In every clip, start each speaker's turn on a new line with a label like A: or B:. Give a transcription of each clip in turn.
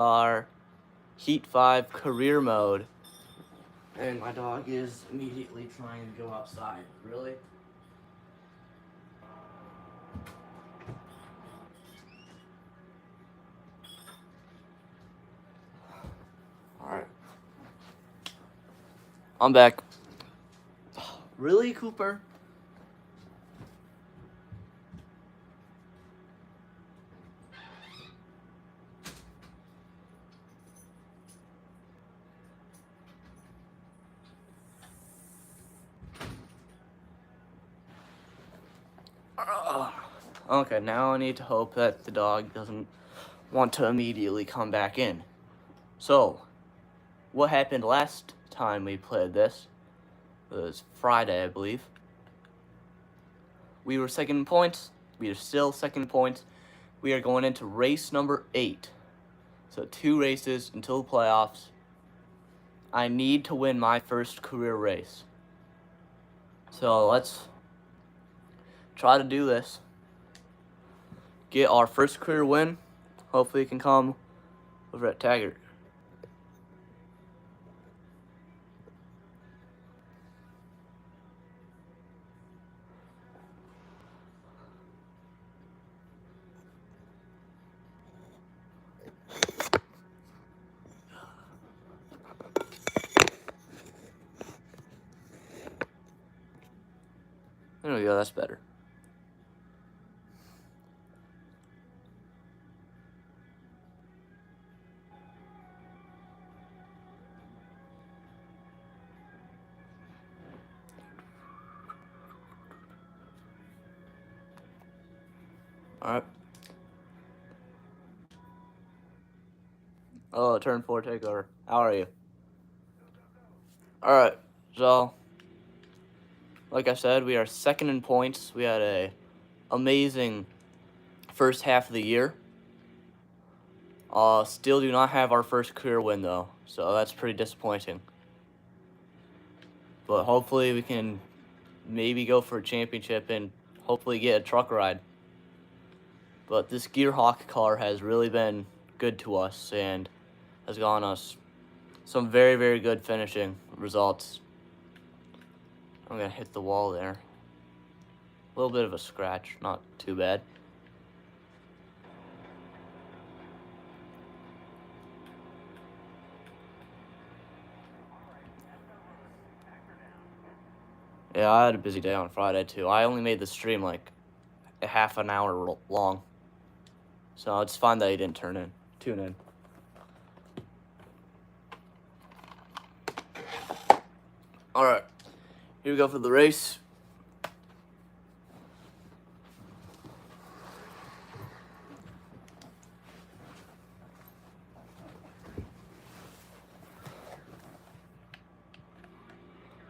A: our Heat 5 career mode. And my dog is immediately trying to go outside. Really? Alright. I'm back. Really, Cooper? Okay, now I need to hope that the dog doesn't want to immediately come back in. So, what happened last time we played this? It was Friday, I believe. We were second in points. We are still second in points. We are going into race number 8. So 2 races until the playoffs. I need to win my first career race. So let's try to do this. Get our first career win. Hopefully it can come over at Taggart. There we go, that's better. Alright. Oh, turn 4 takeover. How are you? Alright, so like I said, we are second in points. We had a amazing first half of the year. Still do not have our first career win though, so that's pretty disappointing. But hopefully we can maybe go for a championship and hopefully get a truck ride. But this Gearhawk car has really been good to us and has gotten us some very, very good finishing results. I'm gonna hit the wall there. A little bit of a scratch, not too bad. Yeah, I had a busy day on Friday too. I only made the stream like a half an hour long. So it's fine that you didn't tune in. Alright, here we go for the race.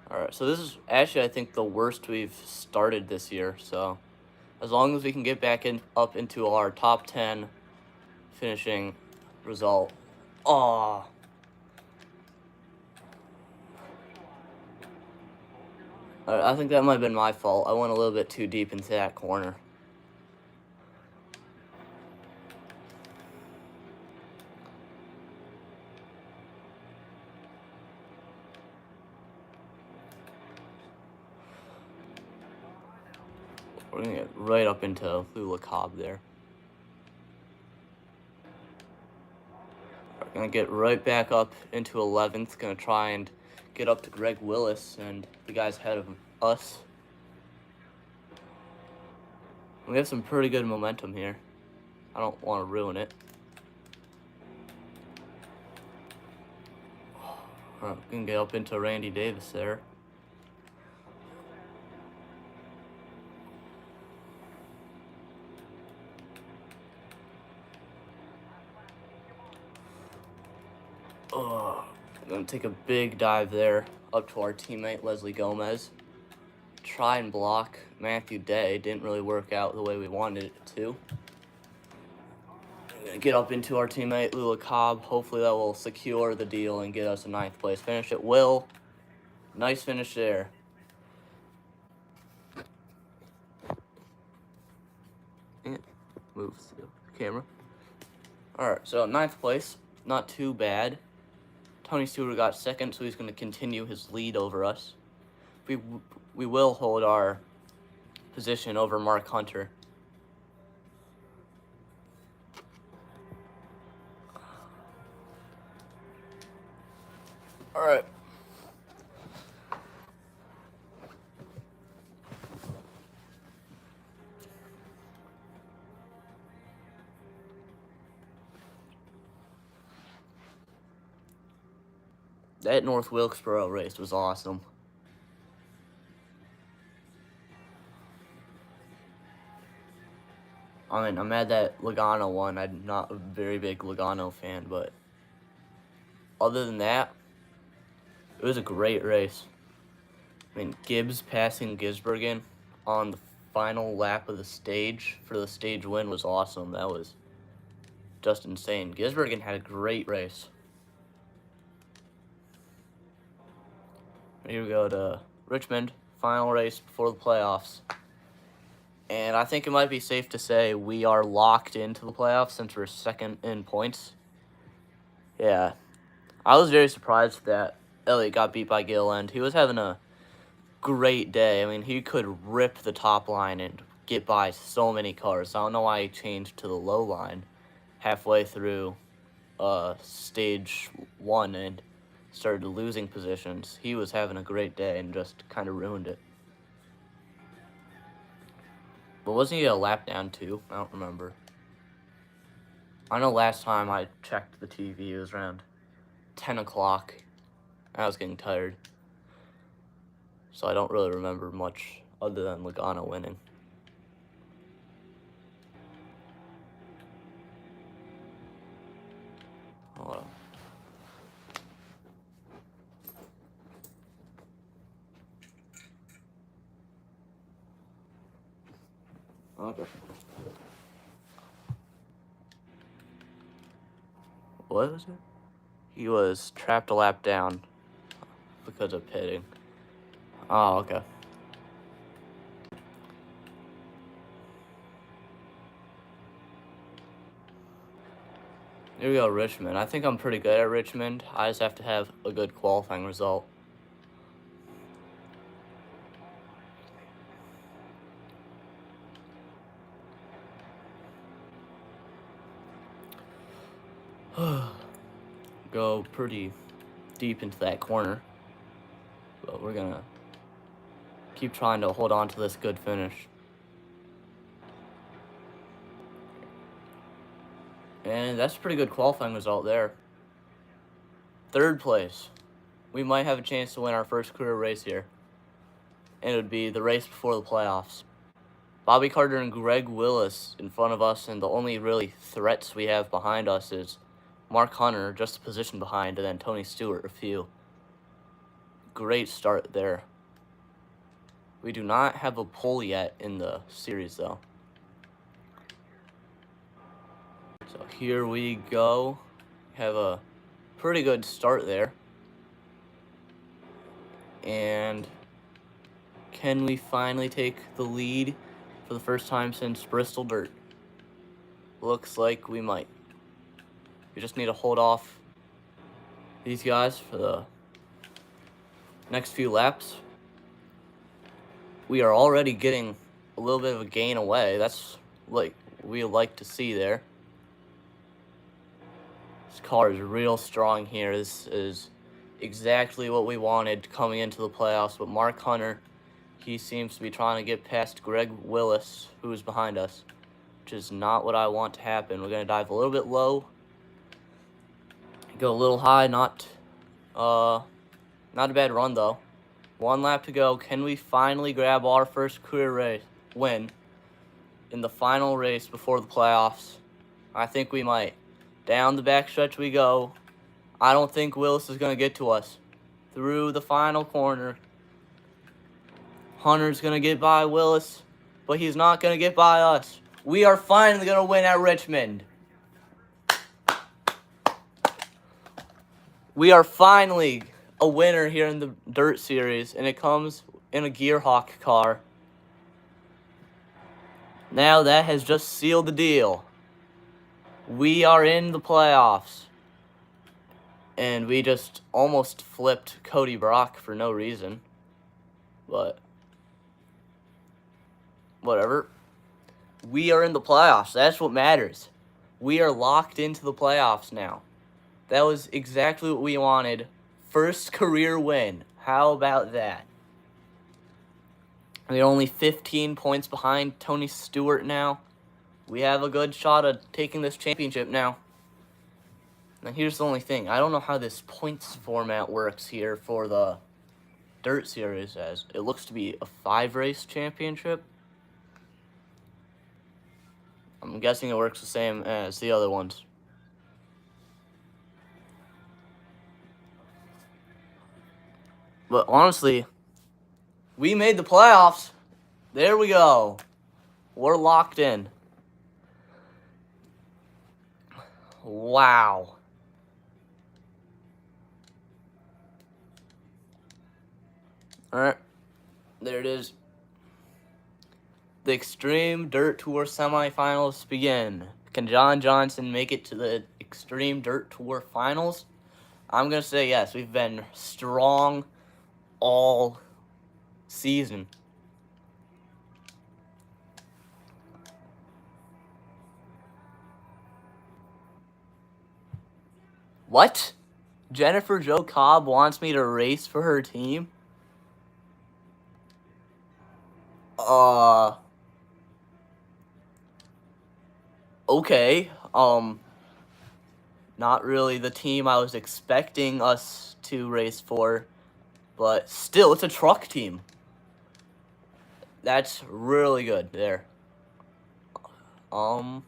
A: Alright, so this is actually, I think, the worst we've started this year. So as long as we can get back up into our top 10 finishing result. Aw. I think that might have been my fault. I went a little bit too deep into that corner. We're going to get right up into Lula Cobb there. We're going to get right back up into 11th. Going to try and get up to Greg Willis and the guys ahead of us. We have some pretty good momentum here. I don't want to ruin it. Alright, we can get up into Randy Davis there. I'm going to take a big dive there up to our teammate Leslie Gomez. Try and block Matthew Day. Didn't really work out the way we wanted it to. I'm going to get up into our teammate Lula Cobb. Hopefully that will secure the deal and get us a 9th place finish. It will. Nice finish there. And move the camera. Alright, so 9th place. not too bad. Tony Stewart got second, so he's going to continue his lead over us. We will hold our position over Mark Hunter. All right. That North Wilkesboro race was awesome. I mean, I'm mad that Logano won. I'm not a very big Logano fan, but other than that, it was a great race. I mean, Gibbs passing Gisbergen on the final lap of the stage for the stage win was awesome. That was just insane. Gisbergen had a great race. Here we go to Richmond, final race before the playoffs. And I think it might be safe to say we are locked into the playoffs since we're second in points. Yeah. I was very surprised that Elliott got beat by Gilliland. He was having a great day. I mean, he could rip the top line and get by so many cars. I don't know why he changed to the low line halfway through stage 1 and started losing positions. He was having a great day and just kind of ruined it. But wasn't he a lap down too? I don't remember. I know last time I checked the TV, it was around 10 o'clock. I was getting tired. So I don't really remember much other than Logano winning. Hold on. Okay. What was it? He was trapped a lap down because of pitting. Oh, okay. Here we go, Richmond. I think I'm pretty good at Richmond. I just have to have a good qualifying result. Go pretty deep into that corner. But we're gonna keep trying to hold on to this good finish. And that's a pretty good qualifying result there. Third place. We might have a chance to win our first career race here. And it would be the race before the playoffs. Bobby Carter and Greg Willis in front of us, and the only really threats we have behind us is Mark Hunter, just a position behind, and then Tony Stewart, a few. Great start there. We do not have a pole yet in the series, though. So here we go. Have a pretty good start there. And can we finally take the lead for the first time since Bristol Dirt? Looks like we might. We just need to hold off these guys for the next few laps. We are already getting a little bit of a gain away. That's like we like to see there. This car is real strong here. This is exactly what we wanted coming into the playoffs. But Mark Hunter, he seems to be trying to get past Greg Willis, who's behind us, which is not what I want to happen. We're going to dive a little bit low. Go a little high, not a bad run though. One lap to go. Can we finally grab our first career race win in the final race before the playoffs? I think we might. Down the backstretch we go. I don't think Willis is going to get to us. Through the final corner. Hunter's going to get by Willis, but he's not going to get by us. We are finally going to win at Richmond. We are finally a winner here in the Dirt Series, and it comes in a Gearhawk car. Now that has just sealed the deal. We are in the playoffs. And we just almost flipped Cody Brock for no reason. But whatever. We are in the playoffs. That's what matters. We are locked into the playoffs now. That was exactly what we wanted. First career win. How about that? We're only 15 points behind Tony Stewart now. We have a good shot at taking this championship now. Now here's the only thing. I don't know how this points format works here for the Dirt Series, as it looks to be a 5-race championship. I'm guessing it works the same as the other ones. But honestly, we made the playoffs. There we go. We're locked in. Wow. Alright. There it is. The Extreme Dirt Tour semifinals begin. Can John Johnson make it to the Extreme Dirt Tour finals? I'm going to say yes. We've been strong all season. What? Jennifer Jo Cobb wants me to race for her team? Okay. Not really the team I was expecting us to race for, but still, it's a truck team. That's really good there. But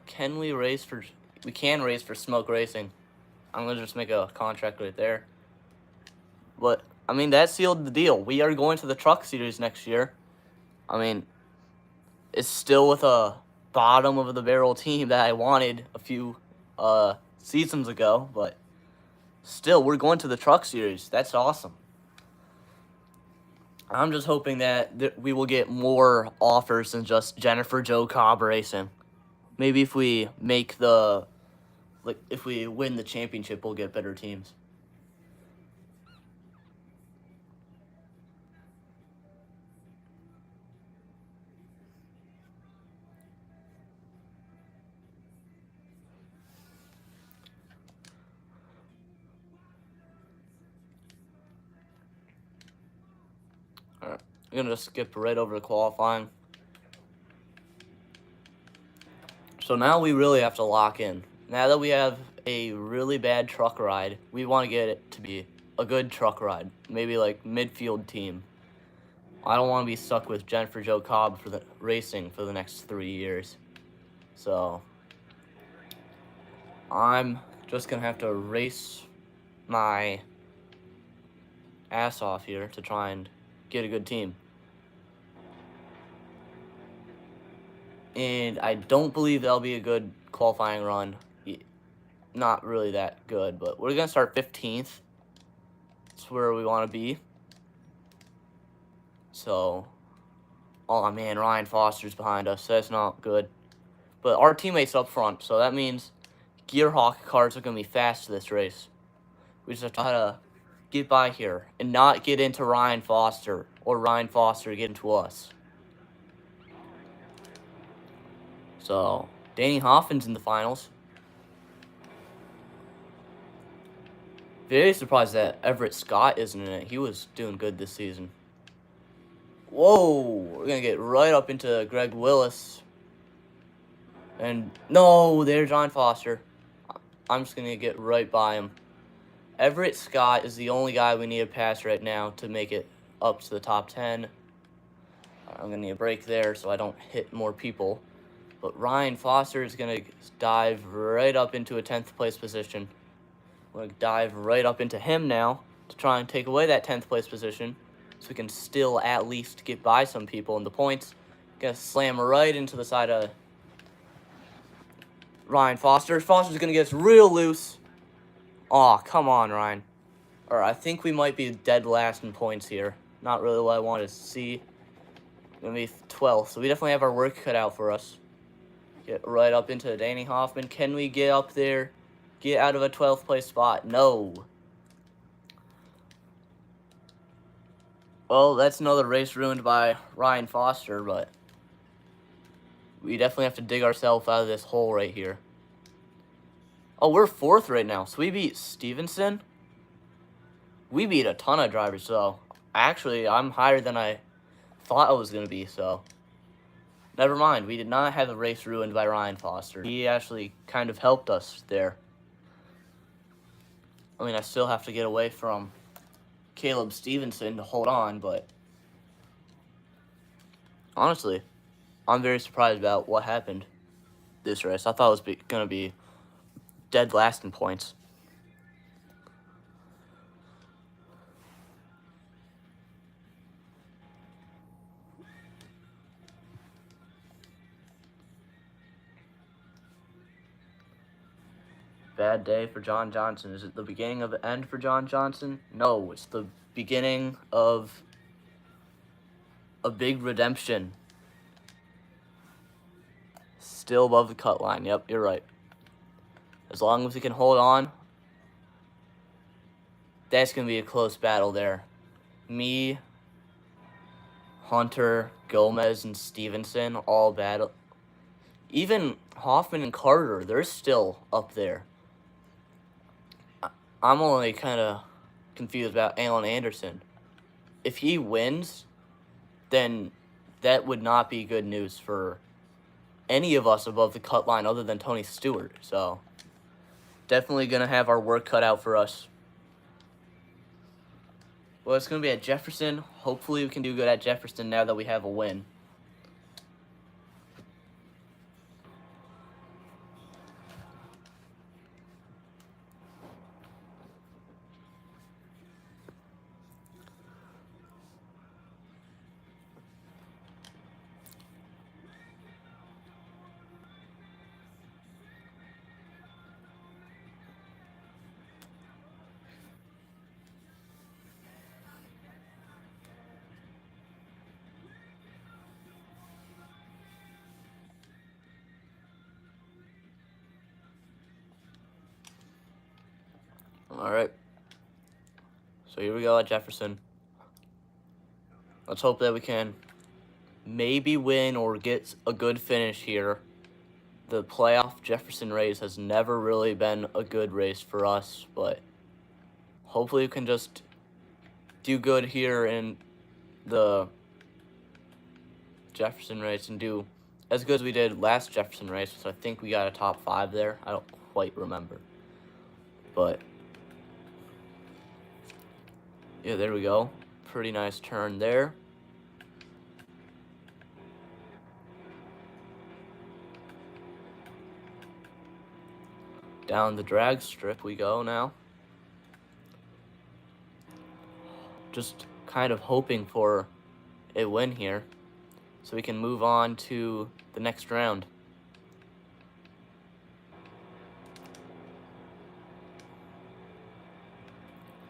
A: can we race for... We can race for Smoke Racing. I'm going to just make a contract right there. But, I mean, that sealed the deal. We are going to the Truck Series next year. I mean, it's still with a bottom of the barrel team that I wanted a few seasons ago, but still, we're going to the Truck Series. That's awesome. I'm just hoping that we will get more offers than just Jennifer Jo Cobb Racing. Maybe if we make if we win the championship, we'll get better teams. Alright, I'm going to just skip right over to qualifying. So now we really have to lock in. Now that we have a really bad truck ride, we want to get it to be a good truck ride. Maybe like midfield team. I don't want to be stuck with Jennifer Jo Cobb for the racing for the next 3 years. So I'm just going to have to race my ass off here to try and get a good team. And I don't believe that'll be a good qualifying run. Not really that good, but we're going to start 15th. That's where we want to be. So, oh man, Ryan Foster's behind us. That's not good. But our teammates up front, so that means Gearhawk cars are going to be fast this race. We just have to try to get by here and not get into Ryan Foster, or Ryan Foster get into us. So, Danny Hoffman's in the finals. Very surprised that Everett Scott isn't in it. He was doing good this season. Whoa, we're going to get right up into Greg Willis. And, no, there's Ryan Foster. I'm just going to get right by him. Everett Scott is the only guy we need to pass right now to make it up to the top 10. I'm going to need a break there so I don't hit more people. But Ryan Foster is going to dive right up into a 10th place position. I'm going to dive right up into him now to try and take away that 10th place position so we can still at least get by some people in the points. Going to slam right into the side of Ryan Foster. Foster's going to get us real loose. Aw, come on, Ryan. Alright, I think we might be dead last in points here. Not really what I wanted to see. Going to be 12th, so we definitely have our work cut out for us. Get right up into Danny Hoffman. Can we get up there? Get out of a 12th place spot. No. Well, that's another race ruined by Ryan Foster, but we definitely have to dig ourselves out of this hole right here. Oh, we're 4th right now, so we beat Stevenson. We beat a ton of drivers, so actually I'm higher than I thought I was going to be, so never mind. We did not have a race ruined by Ryan Foster. He actually kind of helped us there. I mean, I still have to get away from Caleb Stevenson to hold on, but honestly, I'm very surprised about what happened this race. I thought it was going to be dead last in points. Bad day for John Johnson. Is it the beginning of the end for John Johnson? No, it's the beginning of a big redemption. Still above the cut line. Yep, you're right. As long as we can hold on, that's going to be a close battle there. Me, Hunter, Gomez, and Stevenson all battle. Even Hoffman and Carter, they're still up there. I'm only kind of confused about Alan Anderson. If he wins, then that would not be good news for any of us above the cut line other than Tony Stewart. So definitely going to have our work cut out for us. Well, it's going to be at Jefferson. Hopefully we can do good at Jefferson now that we have a win. Alright. So here we go at Jefferson. Let's hope that we can maybe win or get a good finish here. The playoff Jefferson race has never really been a good race for us, but hopefully we can just do good here in the Jefferson race and do as good as we did last Jefferson race. So I think we got a top 5 there. I don't quite remember. But yeah, there we go. Pretty nice turn there. Down the drag strip we go now. Just kind of hoping for a win here so we can move on to the next round.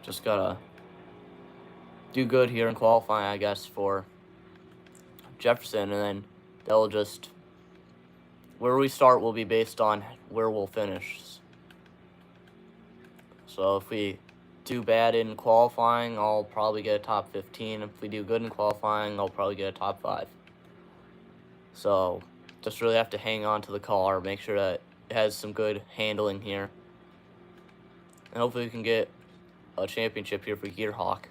A: Just gotta do good here in qualifying, I guess, for Jefferson, and then they'll just, where we start will be based on where we'll finish. So if we do bad in qualifying, I'll probably get a top 15. If we do good in qualifying, I'll probably get a top 5. So just really have to hang on to the car, make sure that it has some good handling here. And hopefully we can get a championship here for Gearhawk.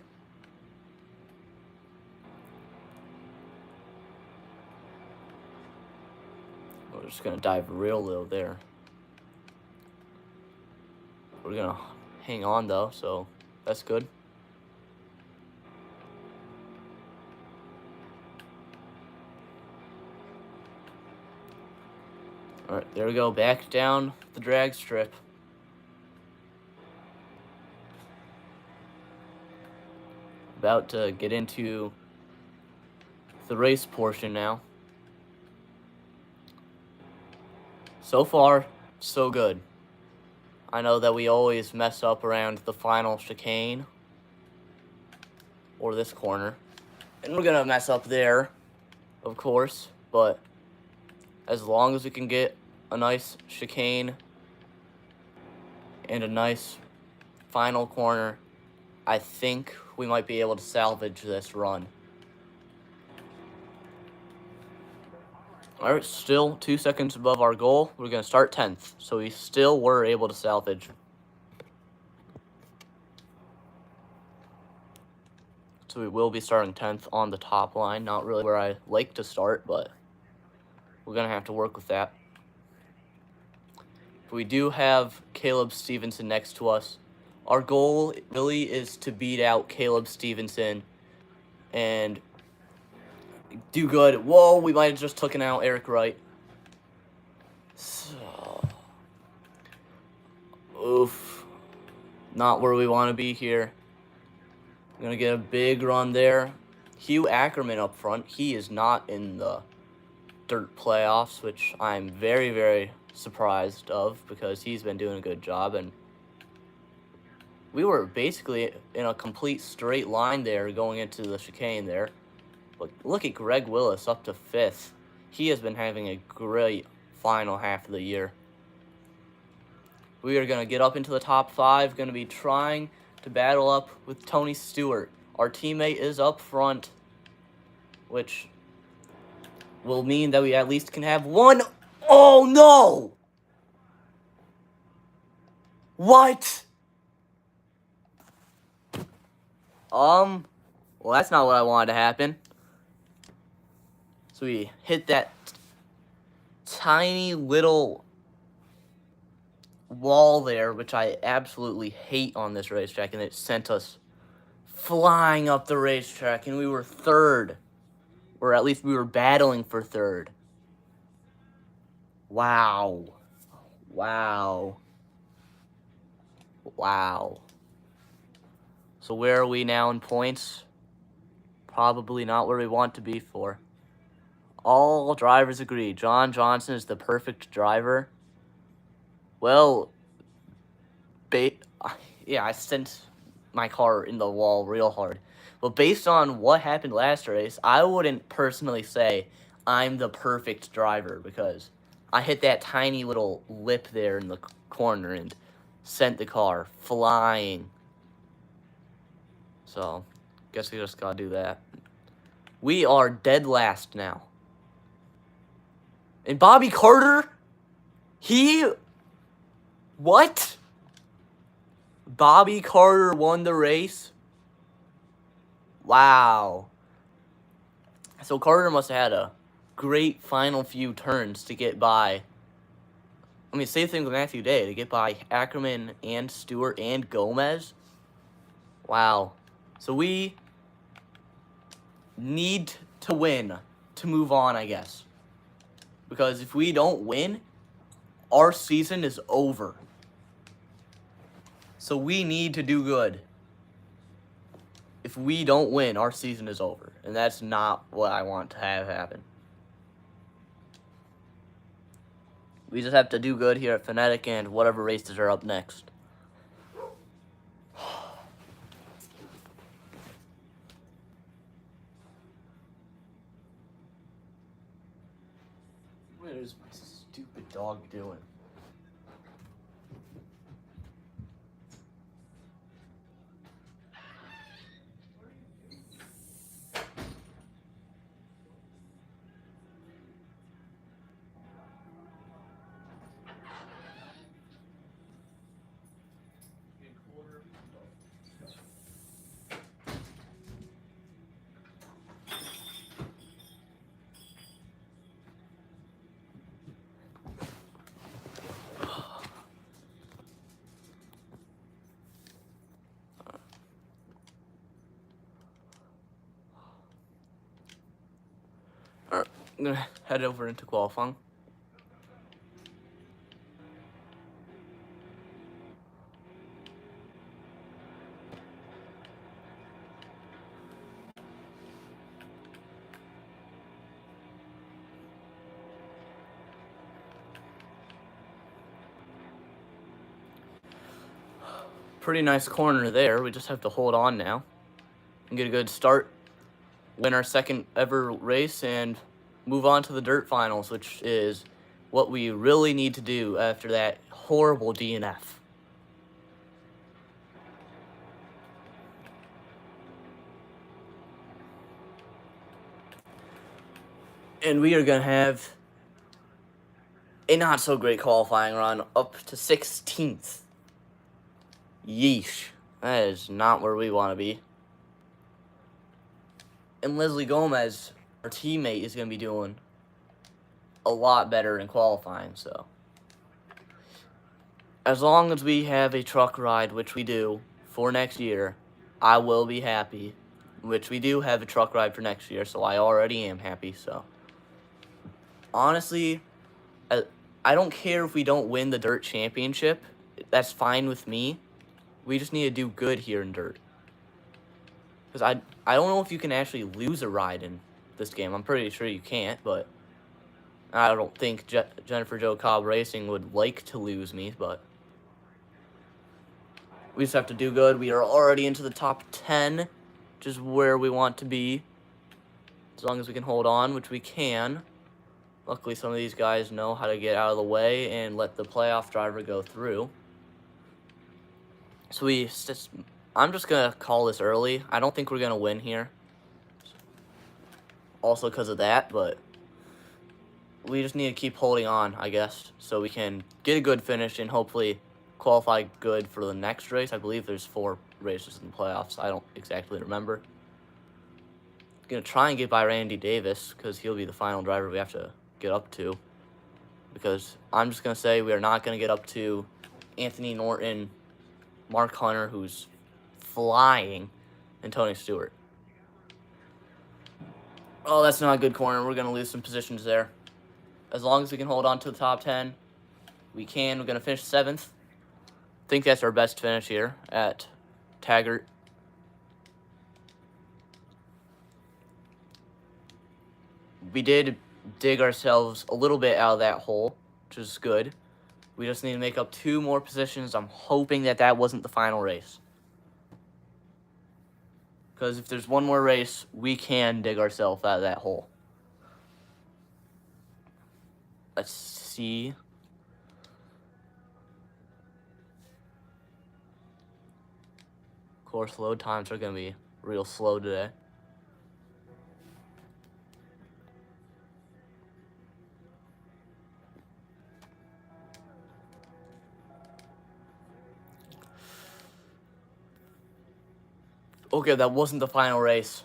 A: We're just going to dive real low there. We're going to hang on though, so that's good. Alright, there we go, back down the drag strip. About to get into the race portion now. So far, so good. I know that we always mess up around the final chicane, or this corner, and we're gonna mess up there, of course, but as long as we can get a nice chicane and a nice final corner. I think we might be able to salvage this run. All right, still 2 seconds above our goal. We're going to start 10th, so we still were able to salvage. So we will be starting 10th on the top line. Not really where I like to start, but we're going to have to work with that. But we do have Caleb Stevenson next to us. Our goal really is to beat out Caleb Stevenson and do good. Whoa, we might have just taken out Eric Wright. So, oof. Not where we want to be here. We're going to get a big run there. Hugh Ackerman up front. He is not in the dirt playoffs, which I'm very, very surprised of because he's been doing a good job. And we were basically in a complete straight line there going into the chicane there. But look at Greg Willis up to 5th. He has been having a great final half of the year. We are going to get up into the top 5, going to be trying to battle up with Tony Stewart. Our teammate is up front, which will mean that we at least can have one. Oh, no! What? Well, that's not what I wanted to happen. So we hit that tiny little wall there, which I absolutely hate on this racetrack, and it sent us flying up the racetrack, and we were 3rd. Or at least we were battling for 3rd. Wow. Wow. Wow. So where are we now in points? Probably not where we want to be for. All drivers agree. John Johnson is the perfect driver. Well, yeah, I sent my car in the wall real hard. But based on what happened last race, I wouldn't personally say I'm the perfect driver because I hit that tiny little lip there in the corner and sent the car flying. So, guess we just gotta do that. We are dead last now. And Bobby Carter, what? Bobby Carter won the race? Wow. So Carter must have had a great final few turns to get by. I mean, same thing with Matthew Day, to get by Ackerman and Stewart and Gomez. Wow. So we need to win to move on, I guess. Because if we don't win, our season is over. So we need to do good. If we don't win, our season is over. And that's not what I want to have happen. We just have to do good here at Fnatic and whatever races are up next. What is my stupid dog doing? Alright, I'm gonna head over into qualifying. Pretty nice corner there. We just have to hold on now and get a good start, win our second ever race, and move on to the dirt finals, which is what we really need to do after that horrible DNF. And we are going to have a not-so-great qualifying run up to 16th. Yeesh. That is not where we want to be. And Leslie Gomez, our teammate, is going to be doing a lot better in qualifying, so. As long as we have a truck ride, which we do, for next year, I will be happy. Which we do have a truck ride for next year, so I already am happy, so. Honestly, I don't care if we don't win the Dirt Championship. That's fine with me. We just need to do good here in Dirt. Because I don't know if you can actually lose a ride in this game. I'm pretty sure you can't, but I don't think Jennifer Jo Cobb Racing would like to lose me, but we just have to do good. We are already into the top 10, which is where we want to be. As long as we can hold on, which we can. Luckily, some of these guys know how to get out of the way and let the playoff driver go through. So I'm just going to call this early. I don't think we're going to win here. Also because of that, but we just need to keep holding on, I guess, so we can get a good finish and hopefully qualify good for the next race. I believe there's 4 races in the playoffs. I don't exactly remember. Going to try and get by Randy Davis because he'll be the final driver we have to get up to. Because I'm just going to say we are not going to get up to Anthony Norton, Mark Hunter, who's flying, and Tony Stewart. Oh, that's not a good corner. We're going to lose some positions there. As long as we can hold on to the top 10, we can. We're going to finish 7th. I think that's our best finish here at Taggart. We did dig ourselves a little bit out of that hole, which is good. We just need to make up 2 more positions. I'm hoping that wasn't the final race. Because if there's one more race, we can dig ourselves out of that hole. Let's see. Of course, load times are going to be real slow today. Okay, that wasn't the final race.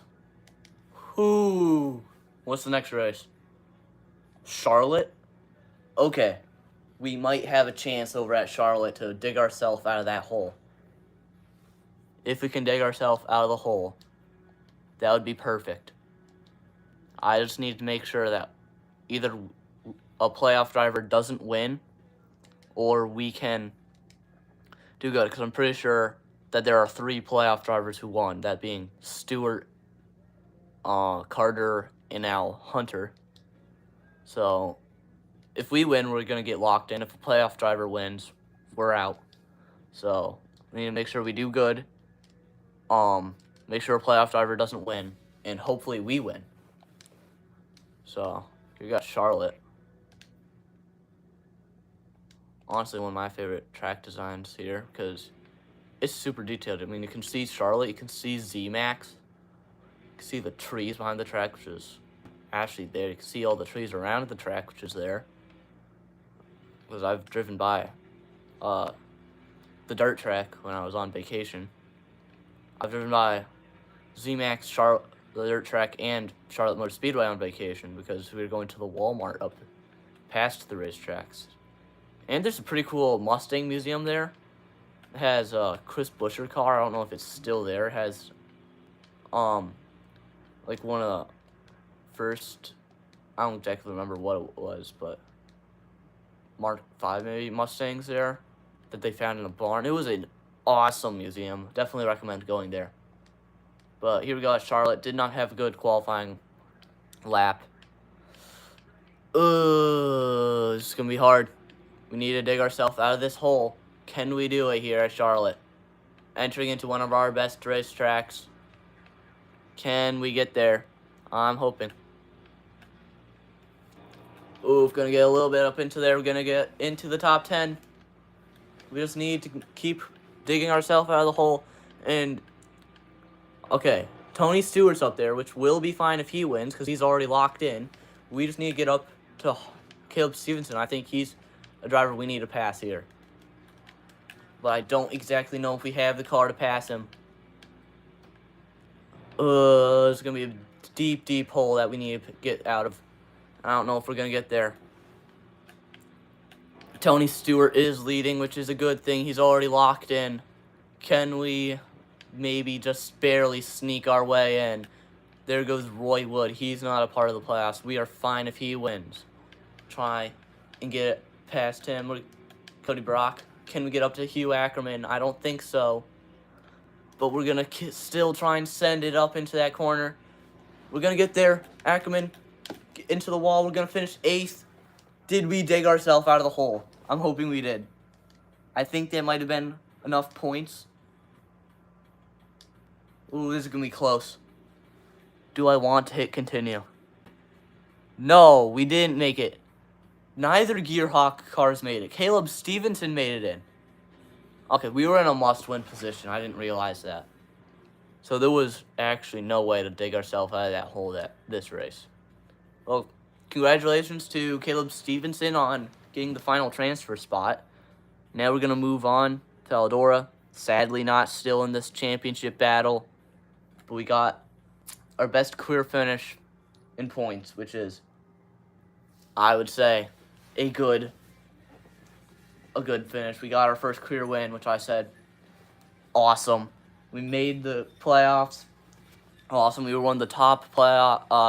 A: Ooh. What's the next race? Charlotte? Okay. We might have a chance over at Charlotte to dig ourselves out of that hole. If we can dig ourselves out of the hole, that would be perfect. I just need to make sure that either a playoff driver doesn't win or we can do good. Because I'm pretty sure that there are 3 playoff drivers who won, that being Stewart, Carter, and now Hunter. So, if we win, we're going to get locked in. If a playoff driver wins, we're out. So, we need to make sure we do good. Make sure a playoff driver doesn't win, and hopefully we win. So, here we got Charlotte. Honestly, one of my favorite track designs here, because it's super detailed. I mean, you can see Charlotte, you can see Z-Max. You can see the trees behind the track, which is actually there. You can see all the trees around the track, which is there. Because I've driven by the dirt track when I was on vacation. I've driven by Z-Max, Charlotte, the dirt track, and Charlotte Motor Speedway on vacation because we were going to the Walmart up past the racetracks. And there's a pretty cool Mustang museum there. It has a Chris Buescher car. I don't know if it's still there. It has, like one of the first, I don't exactly remember what it was, but Mark V maybe Mustangs there that they found in a barn. It was an awesome museum. Definitely recommend going there. But here we go at Charlotte. Did not have a good qualifying lap. This is going to be hard. We need to dig ourselves out of this hole. Can we do it here at Charlotte? Entering into one of our best racetracks. Can we get there? I'm hoping. Ooh, gonna get a little bit up into there. We're gonna get into the top 10. We just need to keep digging ourselves out of the hole. And, okay, Tony Stewart's up there, which will be fine if he wins, because he's already locked in. We just need to get up to Caleb Stevenson. I think he's a driver we need to pass here. But I don't exactly know if we have the car to pass him. It's going to be a deep, deep hole that we need to get out of. I don't know if we're going to get there. Tony Stewart is leading, which is a good thing. He's already locked in. Can we maybe just barely sneak our way in? There goes Roy Wood. He's not a part of the playoffs. We are fine if he wins. Try and get it past him. Cody Brock. Can we get up to Hugh Ackerman? I don't think so. But we're going to still try and send it up into that corner. We're going to get there. Ackerman into the wall. We're going to finish 8th. Did we dig ourselves out of the hole? I'm hoping we did. I think that might have been enough points. Ooh, this is going to be close. Do I want to hit continue? No, we didn't make it. Neither Gearhawk cars made it. Caleb Stevenson made it in. Okay, we were in a must-win position. I didn't realize that. So there was actually no way to dig ourselves out of that hole this race. Well, congratulations to Caleb Stevenson on getting the final transfer spot. Now we're going to move on to Eldora. Sadly not still in this championship battle. But we got our best career finish in points, which is, I would say, a good finish. We got our first career win, which I said, awesome. We made the playoffs. Awesome. We were one of the top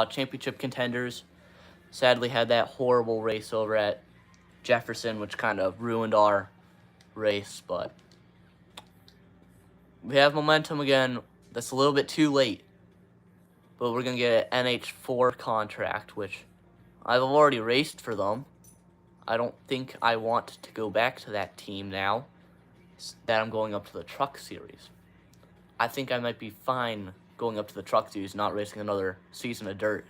A: championship contenders. Sadly had that horrible race over at Jefferson, which kind of ruined our race, but we have momentum again. That's a little bit too late, but we're going to get an NH4 contract, which I've already raced for them. I don't think I want to go back to that team now that I'm going up to the Truck Series. I think I might be fine going up to the Truck Series, not racing another season of dirt.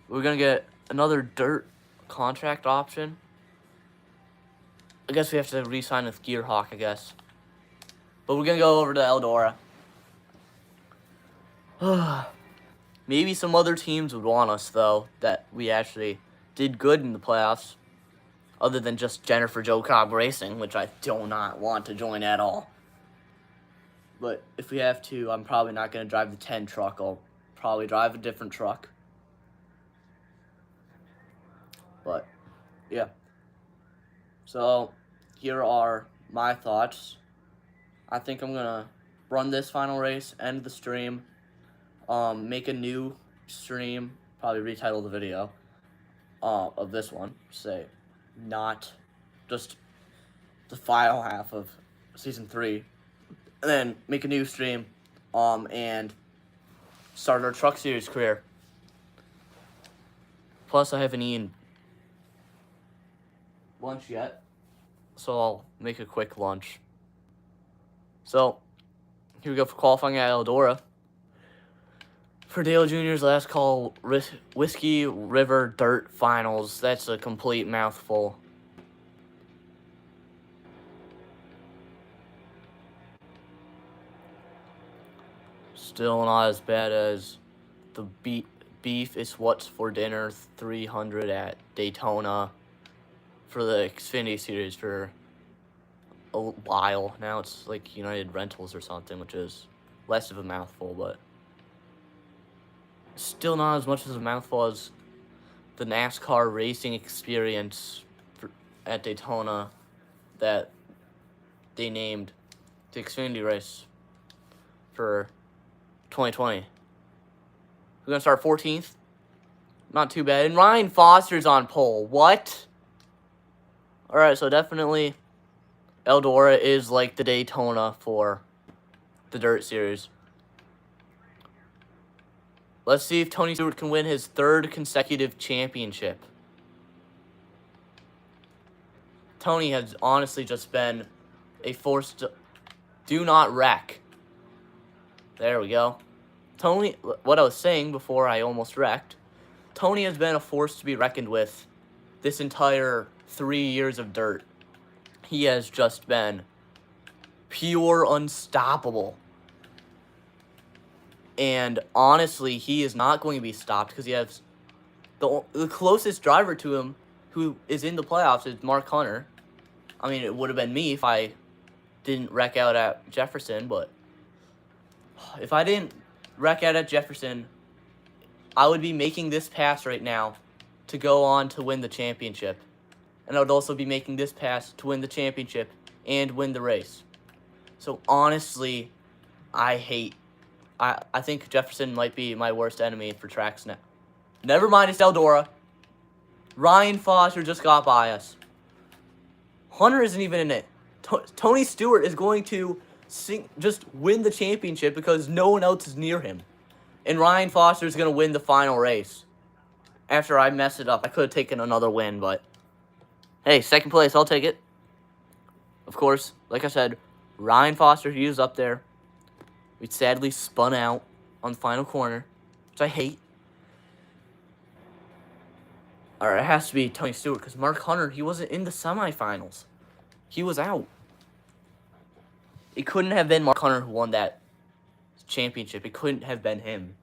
A: We're going to get another dirt contract option. I guess we have to re-sign with Gearhawk, I guess. But we're going to go over to Eldora. Maybe some other teams would want us, though, that we actually did good in the playoffs, other than just Jennifer Joe Cobb Racing, which I do not want to join at all. But if we have to, I'm probably not going to drive the 10 truck. I'll probably drive a different truck. But, yeah. So, here are my thoughts. I think I'm going to run this final race, end the stream, make a new stream, probably retitle the video of this one, say, not just the final half of Season 3, and then make a new stream, and start our Truck Series career. Plus, I haven't eaten lunch yet, so I'll make a quick lunch. So, here we go for qualifying at Eldora. For Dale Jr.'s last call, Whiskey River Dirt Finals. That's a complete mouthful. Still not as bad as the beef is what's for dinner 300 at Daytona for the Xfinity Series for a while. Now it's like United Rentals or something, which is less of a mouthful, but still not as much as a mouthful as the NASCAR racing experience at Daytona that they named the Xfinity race for 2020. We're going to start 14th. Not too bad. And Ryan Foster's on pole. What? Alright, so definitely Eldora is like the Daytona for the Dirt Series. Let's see if Tony Stewart can win his 3rd consecutive championship. Tony has honestly just been a force to do not wreck. There we go. Tony, what I was saying before I almost wrecked, Tony has been a force to be reckoned with this entire 3 years of dirt. He has just been pure unstoppable. And honestly, he is not going to be stopped because he has The closest driver to him who is in the playoffs is Mark Hunter. I mean, it would have been me if I didn't wreck out at Jefferson, but if I didn't wreck out at Jefferson, I would be making this pass right now to go on to win the championship. And I would also be making this pass to win the championship and win the race. So honestly, I think Jefferson might be my worst enemy for tracks now. Never mind, it's Eldora. Ryan Foster just got by us. Hunter isn't even in it. Tony Stewart is going to just win the championship because no one else is near him. And Ryan Foster is going to win the final race. After I mess it up, I could have taken another win, but hey, second place, I'll take it. Of course, like I said, Ryan Foster, he was up there. We sadly spun out on the final corner, which I hate. Alright, it has to be Tony Stewart, because Mark Hunter, he wasn't in the semifinals. He was out. It couldn't have been Mark Hunter who won that championship. It couldn't have been him.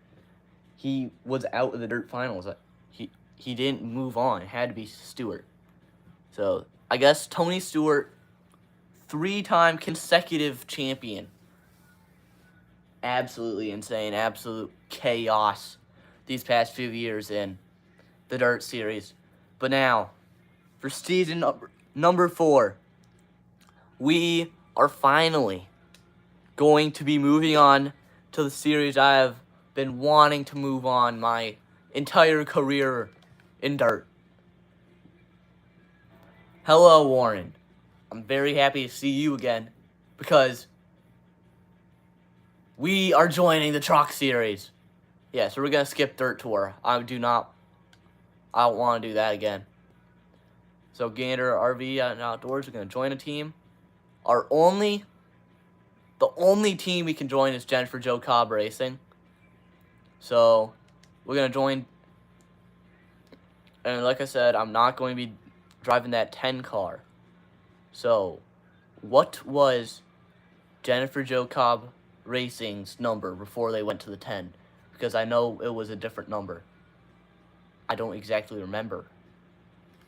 A: He was out of the dirt finals. He didn't move on. It had to be Stewart. So, I guess Tony Stewart, 3-time consecutive champion. Absolutely insane. Absolute chaos these past few years in the Dirt Series. But now, for season number 4, we are finally going to be moving on to the series I have been wanting to move on my entire career in dirt. Hello, Warren. I'm very happy to see you again because we are joining the Truck Series. Yeah, so we're going to skip Dirt Tour. I don't want to do that again. So Gander RV and Outdoors are going to join a team. The only team we can join is Jennifer Joe Cobb Racing. So we're going to join. And like I said, I'm not going to be driving that 10 car. So what was Jennifer Joe Cobb Racing's number before they went to the 10? Because I know it was a different number. I don't exactly remember.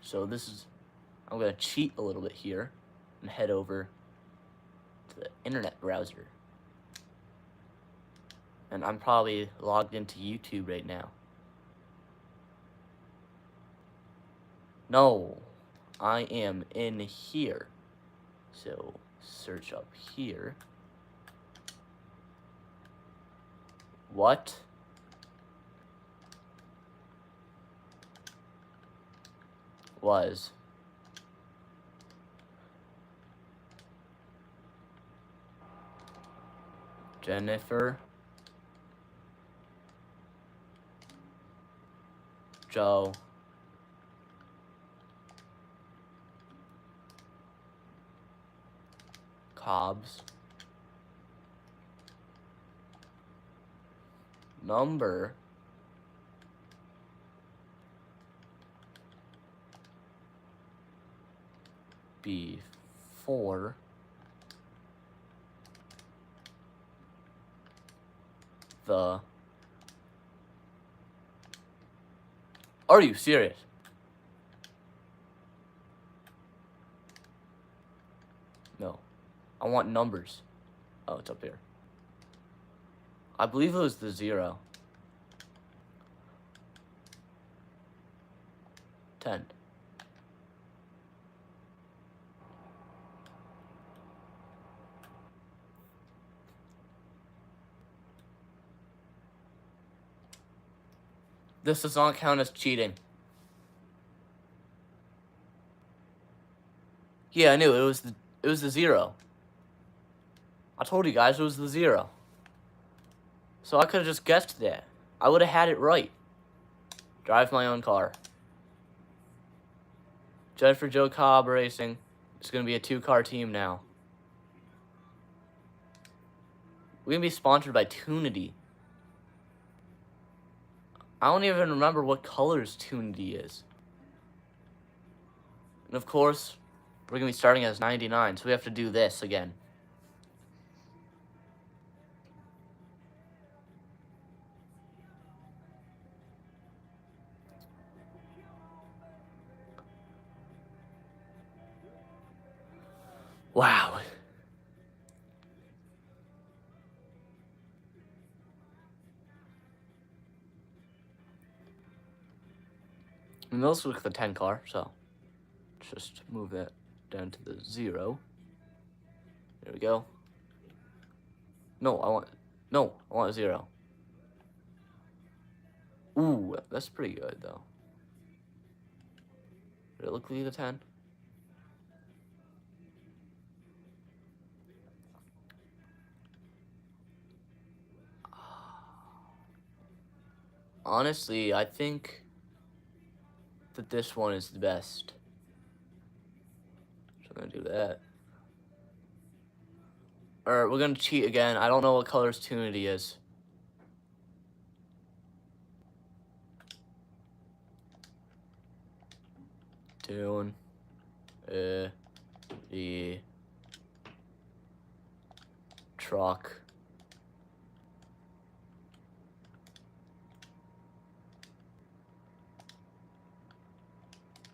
A: So I'm going to cheat a little bit here and head over to the internet browser. And I'm probably logged into YouTube right now. No, I am in here. So search up here. What was Jennifer Joe Cobb's number before the... Are you serious? No. I want numbers. Oh, it's up here. I believe it was the 0. 10. This does not count as cheating. Yeah, I knew it was the 0. I told you guys it was the 0. So I could have just guessed that. I would have had it right. Drive my own car. Jennifer Joe Cobb Racing. It's going to be a 2-car team now. We're going to be sponsored by Tunity. I don't even remember what colors Tunity is. And of course, we're going to be starting as 99, so we have to do this again. Wow. And those look like the 10 car, so just move that down to the 0. There we go. No, I want a 0. Ooh, that's pretty good though. Did it look like the 10? Honestly, I think that this one is the best. So I'm gonna do that. Or we're gonna cheat again. I don't know what color's Tunity is. Tune. The truck.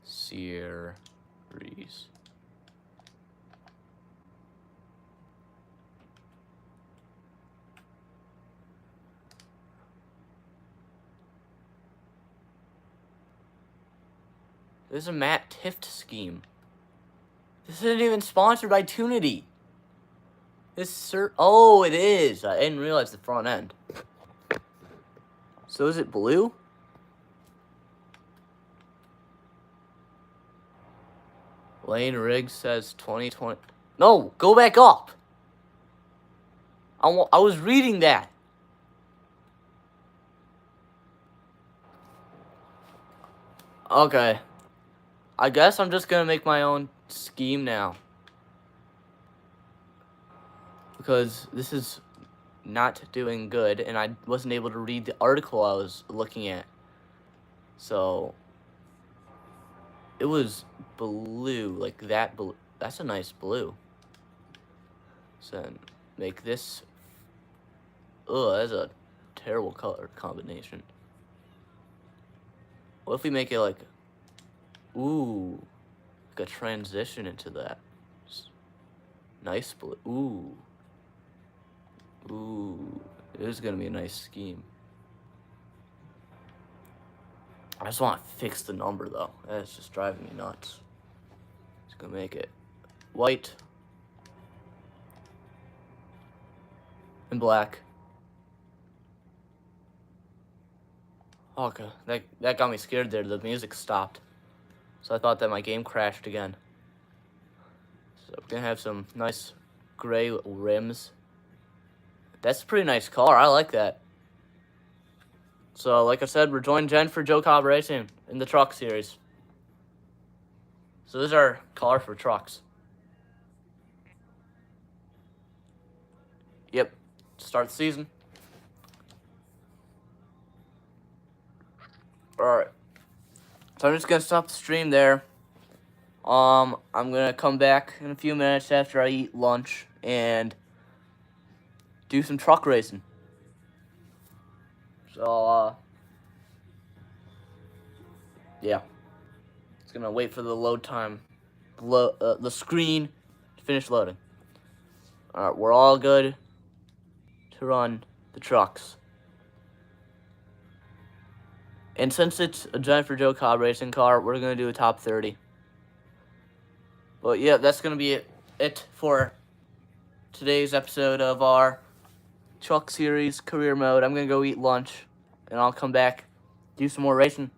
A: Series. This is a Matt Tift scheme. This isn't even sponsored by Tunity. Oh, it is. I didn't realize the front end. So is it blue? Lane Riggs says 2020. No, go back up. I was reading that. Okay. I guess I'm just gonna make my own scheme now. Because this is not doing good, and I wasn't able to read the article I was looking at. So, it was blue, like that blue. That's a nice blue. So then make this. Ugh, that's a terrible color combination. What if we make it like, ooh, like a transition into that? Nice blue. Ooh, it is gonna be a nice scheme. I just want to fix the number though. That's just driving me nuts. Just gonna make it white and black. Okay, that got me scared there. The music stopped. So I thought that my game crashed again. So we're gonna have some nice gray rims. That's a pretty nice car. I like that. So, like I said, we're joining Jen for Joe Cobb Racing in the truck series. So this is our car for trucks. Yep. Start the season. Alright. So I'm just gonna stop the stream there. I'm gonna come back in a few minutes after I eat lunch and do some truck racing. So, yeah. It's gonna wait for the load time, the screen to finish loading. Alright, we're all good to run the trucks. And since it's a Jennifer Joe Cobb racing car, we're gonna do a top 30. But yeah, that's gonna be it for today's episode of our truck series career mode. I'm gonna go eat lunch, and I'll come back, do some more racing.